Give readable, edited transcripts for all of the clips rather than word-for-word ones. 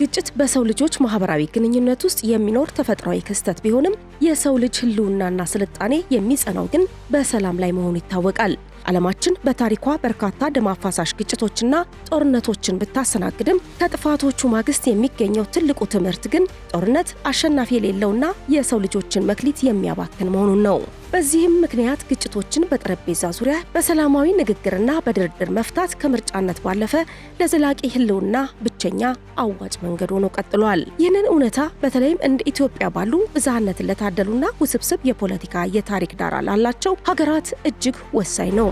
ግጭት በሰው ልጆች ማህበራዊ ግንኙነት ውስጥ የሚኖር ተፈጥሯዊ ክስተት ቢሆንም የሰው ልጅ ህልውናና ስልጣኔ የሚጸናው ግን በሰላም ላይ መሆኑ ይታወቃል። ዓለማችን በታሪኳ በርካታ ደም አፋሳሽ ግጭቶችና ጦርነቶችን ብታስተናግድም ከጥፋቶቹ ማግስት የሚገኘው ትልቁ ትምህርት ግን ጦርነት አሸናፊ የሌለውና የሰው ልጆችን መክሊት የሚያባክን መሆኑን ነው። በዚህም ምክንያት ግጭቶችን በጠረጴዛ ዙሪያ በሰላማዊ ንግግርና በድርድር መፍታት ከምርጫነት ባለፈ ለዘላቂ ህልውና ብቸኛ አዋጭ መንገድ ሆኖ ቀጥሏል። ይህንን እውነታ በተለይም እንደ ኢትዮጵያ ባሉ ብዝሃነትን ለታደሉና ውስብስብ የፖለቲካ የታሪክ ዳራ ላላቸው ሀገራት እጅግ ወሳኝ ነው።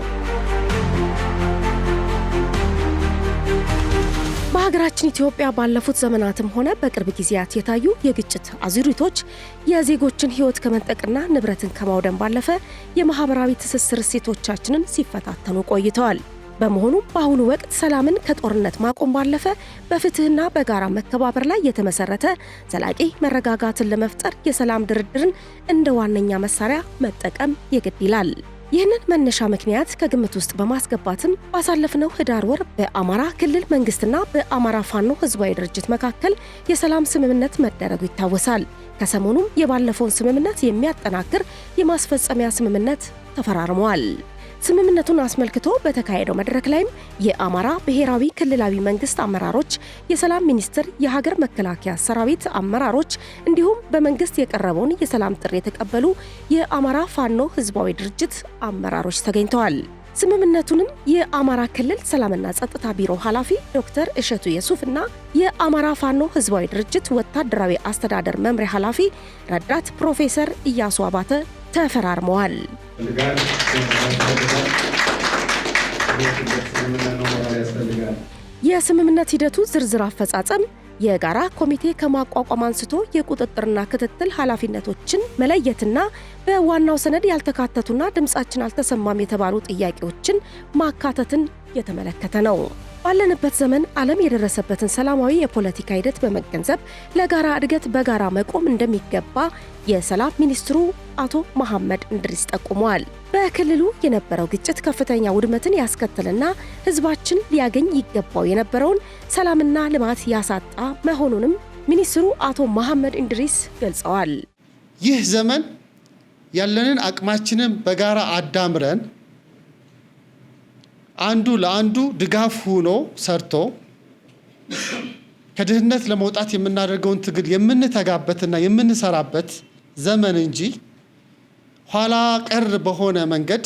በሀገራችን ኢትዮጵያ ባለፉት ዘመናትም ሆነ በቅርብ ጊዜያት የታዩ የግጭት አዙሪቶች የዜጎችን ህይወት ከመንጠቅና ንብረትን ከማውደም ባለፈ የማህበራዊ ትስስር እሴቶቻችንን ሲፈታተኑ ቆይተዋል። በመሆኑም በአሁኑ ወቅት ሰላምን ከጦርነት ማቆም ባለፈ በፍትህና በጋራ መከባበር ላይ የተመሰረተ ዘላቂ መረጋጋትን ለመፍጠር የሰላም ድርድርን እንደ ዋነኛ መሳሪያ መጠቀም የግድ ይላል። ይህንን መነሻ ምክንያት ከግምት ውስጥ በማስገባትም ባሳለፍነው ህዳር ወር በአማራ ክልል መንግስትና በአማራ ፋኖ ህዝባዊ ድርጅት መካከል የሰላም ስምምነት መደረጉ ይታወሳል። ከሰሞኑም የባለፈውን ስምምነት የሚያጠናክር የማስፈጸሚያ ስምምነት ተፈራርመዋል። ስምምነቱን አስመልክቶ በተካሄደው መድረክ ላይም የአማራ ብሔራዊ ክልላዊ መንግስት አመራሮች፣ የሰላም ሚኒስቴር፣ የሀገር መከላከያ ሰራዊት አመራሮች እንዲሁም በመንግስት የቀረበውን የሰላም ጥሪ የተቀበሉ የአማራ ፋኖ ህዝባዊ ድርጅት አመራሮች ተገኝተዋል። ስምምነቱንም የአማራ ክልል ሰላምና ጸጥታ ቢሮ ኃላፊ ዶክተር እሸቱ የሱፍና የአማራ ፋኖ ህዝባዊ ድርጅት ወታደራዊ አስተዳደር መምሪያ ኃላፊ ረዳት ፕሮፌሰር ኢያሱ አባተ ተፈራርመዋል። የስምምነት ሂደቱ ዝርዝር አፈጻጸም የጋራ ኮሚቴ ከማቋቋም አንስቶ የቁጥጥርና ክትትል ኃላፊነቶችን መለየትና በዋናው ሰነድ ያልተካተቱና ድምጻችን አልተሰማም የተባሉ ጥያቄዎችን ማካተትን የተመለከተ ነው። ባለንበት ዘመን ዓለም የደረሰበትን ሰላማዊ የፖለቲካ ሂደት በመገንዘብ ለጋራ እድገት በጋራ መቆም እንደሚገባ የሰላም ሚኒስትሩ አቶ መሐመድ እንድሪስ ጠቁመዋል። በክልሉ የነበረው ግጭት ከፍተኛ ውድመትን ያስከተለና ህዝባችን ሊያገኝ ይገባው የነበረውን ሰላምና ልማት ያሳጣ መሆኑንም ሚኒስትሩ አቶ መሐመድ እንድሪስ ገልጸዋል። ይህ ዘመን ያለንን አቅማችንን በጋራ አዳምረን አንዱ ለአንዱ ድጋፍ ሆኖ ሰርቶ ከድህነት ለመውጣት የምናደርገውን ትግል የምንተጋበትና የምንሰራበት ዘመን እንጂ ኋላ ቀር በሆነ መንገድ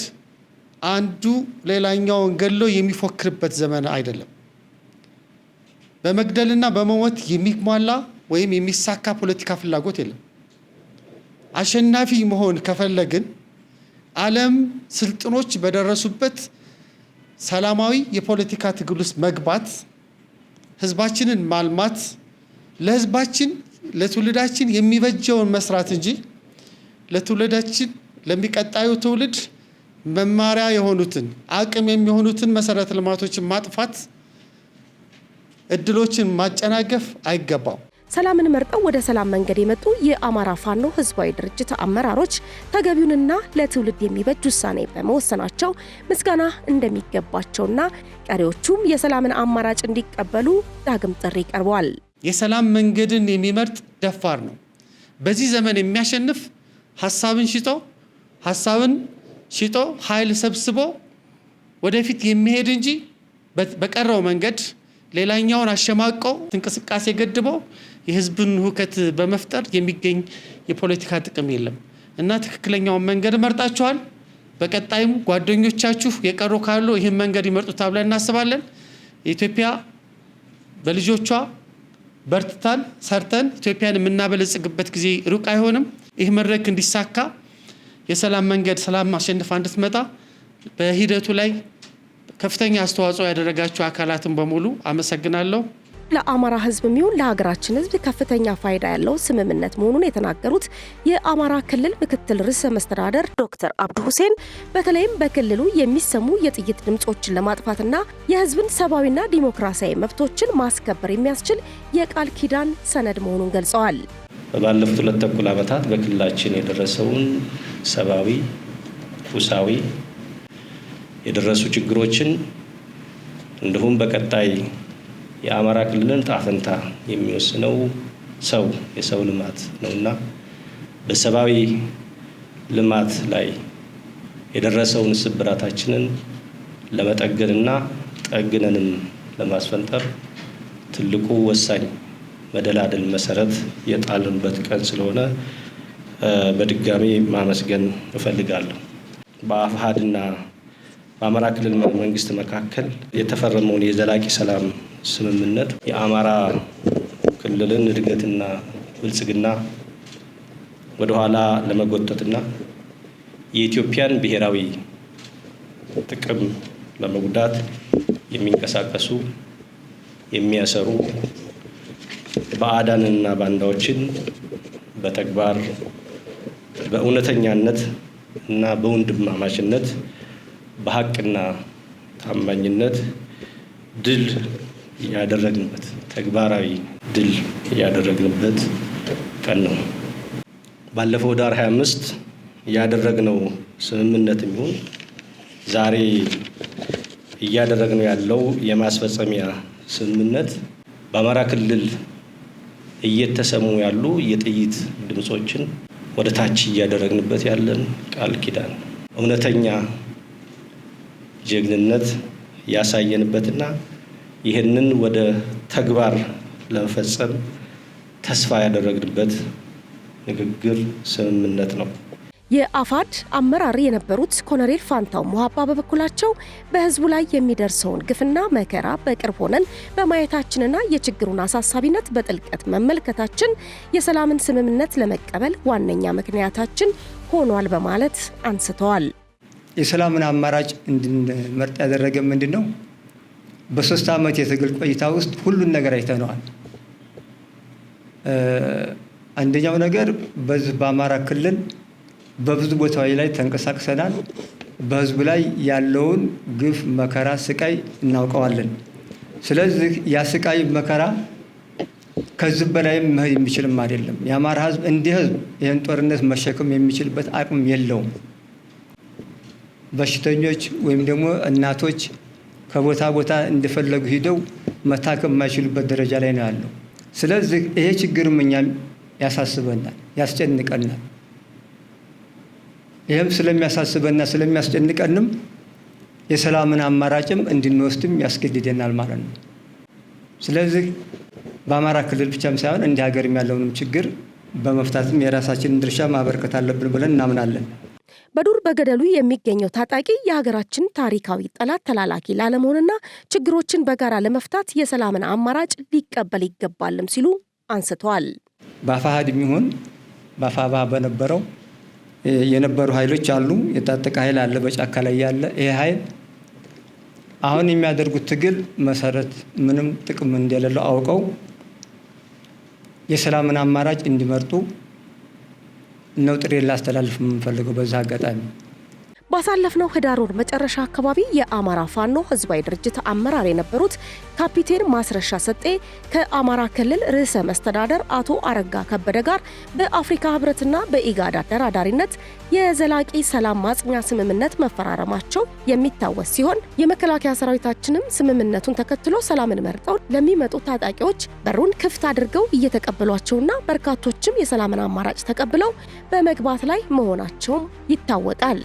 አንዱ ሌላኛውን ገሎ የሚፎክርበት ዘመን አይደለም። በመግደልና በመሞት የሚሟላ ወይም የሚሳካ ፖለቲካ ፍላጎት የለም። አሸናፊ መሆን ከፈለግን ዓለም ስልጥኖች በደረሱበት ሰላማዊ የፖለቲካ ትግል ውስጥ መግባት፣ ህዝባችንን ማልማት፣ ለህዝባችን ለትውልዳችን የሚበጀውን መስራት እንጂ ለትውልዳችን ለሚቀጣዩ ትውልድ መማሪያ የሆኑትን አቅም የሚሆኑትን መሰረተ ልማቶችን ማጥፋት፣ እድሎችን ማጨናገፍ አይገባም። ሰላምን መርጠው ወደ ሰላም መንገድ የመጡ የአማራ ፋኖ ህዝባዊ ድርጅት አመራሮች ተገቢውንና ለትውልድ የሚበጅ ውሳኔ በመወሰናቸው ምስጋና እንደሚገባቸውና ቀሪዎቹም የሰላምን አማራጭ እንዲቀበሉ ዳግም ጥሪ ቀርቧል። የሰላም መንገድን የሚመርጥ ደፋር ነው። በዚህ ዘመን የሚያሸንፍ ሐሳብን ሽጦ ኃይል ሰብስቦ ወደፊት የሚሄድ እንጂ በቀረው መንገድ ሌላኛውን አሸማቆ እንቅስቃሴ ገድቦ የህዝብን ሁከት በመፍጠር የሚገኝ የፖለቲካ ጥቅም የለም እና ትክክለኛውን መንገድ መርጣችኋል። በቀጣይም ጓደኞቻችሁ የቀሩ ካሉ ይህን መንገድ ይመርጡታል ብለን እናስባለን። ኢትዮጵያ በልጆቿ በርትታን ሰርተን ኢትዮጵያን የምናበለጽግበት ጊዜ ሩቅ አይሆንም። ይህ መድረክ እንዲሳካ የሰላም መንገድ ሰላም ማሸነፍ እንድትመጣ በሂደቱ ላይ ከፍተኛ አስተዋጽኦ ያደረጋችሁ አካላትን በሙሉ አመሰግናለሁ። ለአማራ ህዝብ የሚሆን ለሀገራችን ህዝብ ከፍተኛ ፋይዳ ያለው ስምምነት መሆኑን የተናገሩት የአማራ ክልል ምክትል ርዕሰ መስተዳድር ዶክተር አብዱ ሁሴን በተለይም በክልሉ የሚሰሙ የጥይት ድምጾችን ለማጥፋትና የህዝብን ሰብአዊና ዲሞክራሲያዊ መብቶችን ማስከበር የሚያስችል የቃል ኪዳን ሰነድ መሆኑን ገልጸዋል። ባለፉት 2 ተኩል ዓመታት በክልላችን የደረሰውን ሰብአዊ፣ ቁሳዊ የደረሱ ችግሮችን እንዲሁም በቀጣይ የአማራ ክልልን ዕጣ ፈንታ የሚወስነው የሰው ልማት ነውና በሰብአዊ ልማት ላይ የደረሰውን ስብራታችንን ለመጠገንና ጠግነንም ለማስፈንጠር ትልቁ ወሳኝ መደላደል መሰረት የጣልንበት ቀን ስለሆነ በድጋሚ ማመስገን እፈልጋለሁ። በአፋሕድና በአማራ ክልል መንግስት መካከል የተፈረመውን የዘላቂ ሰላም ስምምነት የአማራ ክልልን እድገትና ብልጽግና ወደኋላ ለመጎተትና የኢትዮጵያን ብሔራዊ ጥቅም ለመጉዳት የሚንቀሳቀሱ የሚያሰሩ ባዕዳንና ባንዳዎችን በተግባር በእውነተኛነት እና በወንድማማችነት በሐቅና ታማኝነት ድል ያደረግንበት ተግባራዊ ድል ያደረግንበት ቀን ነው። ባለፈው ዳር 25 ያደረግነው ስምምነት የሚሆን ዛሬ እያደረግነው ያለው የማስፈጸሚያ ስምምነት በአማራ ክልል እየተሰሙ ያሉ የጥይት ድምጾችን ወደ ታች እያደረግንበት ያለን ቃል ኪዳን እውነተኛ ጀግንነት ያሳየንበትና ይህንን ወደ ተግባር ለመፈጸም ተስፋ ያደረግንበት ንግግር ስምምነት ነው። የአፋሕድ አመራር የነበሩት ኮሎኔል ፋንታው ሙሃባ በበኩላቸው በህዝቡ ላይ የሚደርሰውን ግፍና መከራ በቅርብ ሆነን በማየታችንና የችግሩን አሳሳቢነት በጥልቀት መመልከታችን የሰላምን ስምምነት ለመቀበል ዋነኛ ምክንያታችን ሆኗል በማለት አንስተዋል። የሰላምን አማራጭ እንድንመርጥ ያደረገ ምንድነው? በ3 ዓመት የትግል ቆይታ ውስጥ ሁሉን ነገር አይተነዋል። አንደኛው ነገር በዚህ በአማራ ክልል በብዙ ቦታዎች ላይ ተንቀሳቅሰናል። በህዝቡ ላይ ያለውን ግፍ፣ መከራ፣ ስቃይ እናውቀዋለን። ስለዚህ ያ ስቃይ መከራ ከዚህ በላይ መሄድ የሚችልም አይደለም። የአማራ ህዝብ እንደ ህዝብ ይህን ጦርነት መሸከም የሚችልበት አቅም የለውም። በሽተኞች ወይም ደግሞ እናቶች ከቦታ ቦታ እንደፈለጉ ሂደው መታከም የማይችሉበት ደረጃ ላይ ነው ያለው። ስለዚህ ይሄ ችግርም እኛም ያሳስበናል፣ ያስጨንቀናል። ይህም ስለሚያሳስበና ስለሚያስጨንቀንም የሰላምን አማራጭም እንድንወስድም ያስገድደናል ማለት ነው። ስለዚህ በአማራ ክልል ብቻም ሳይሆን እንደ ሀገርም ያለውንም ችግር በመፍታትም የራሳችንን ድርሻ ማበርከት አለብን ብለን እናምናለን። በዱር በገደሉ የሚገኘው ታጣቂ የሀገራችን ታሪካዊ ጠላት ተላላኪ ላለመሆንና ችግሮችን በጋራ ለመፍታት የሰላምን አማራጭ ሊቀበል ይገባልም ሲሉ አንስተዋል። በአፋሕድ የሚሆን በአፋባ በነበረው የነበሩ ኃይሎች አሉ። የታጠቀ ኃይል አለ፣ በጫካ ላይ ያለ። ይሄ ኃይል አሁን የሚያደርጉት ትግል መሰረት ምንም ጥቅም እንደሌለው አውቀው የሰላምን አማራጭ እንዲመርጡ ነው ጥሪ ላስተላልፍ የምንፈልገው በዛ አጋጣሚ። ባሳለፍነው ህዳር ወር መጨረሻ አካባቢ የአማራ ፋኖ ህዝባዊ ድርጅት አመራር የነበሩት ካፒቴን ማስረሻ ሰጤ ከአማራ ክልል ርዕሰ መስተዳደር አቶ አረጋ ከበደ ጋር በአፍሪካ ህብረትና በኢጋድ አደራዳሪነት የዘላቂ ሰላም ማጽኛ ስምምነት መፈራረማቸው የሚታወስ ሲሆን የመከላከያ ሰራዊታችንም ስምምነቱን ተከትሎ ሰላምን መርጠው ለሚመጡ ታጣቂዎች በሩን ክፍት አድርገው እየተቀበሏቸውና በርካቶችም የሰላምን አማራጭ ተቀብለው በመግባት ላይ መሆናቸውም ይታወቃል።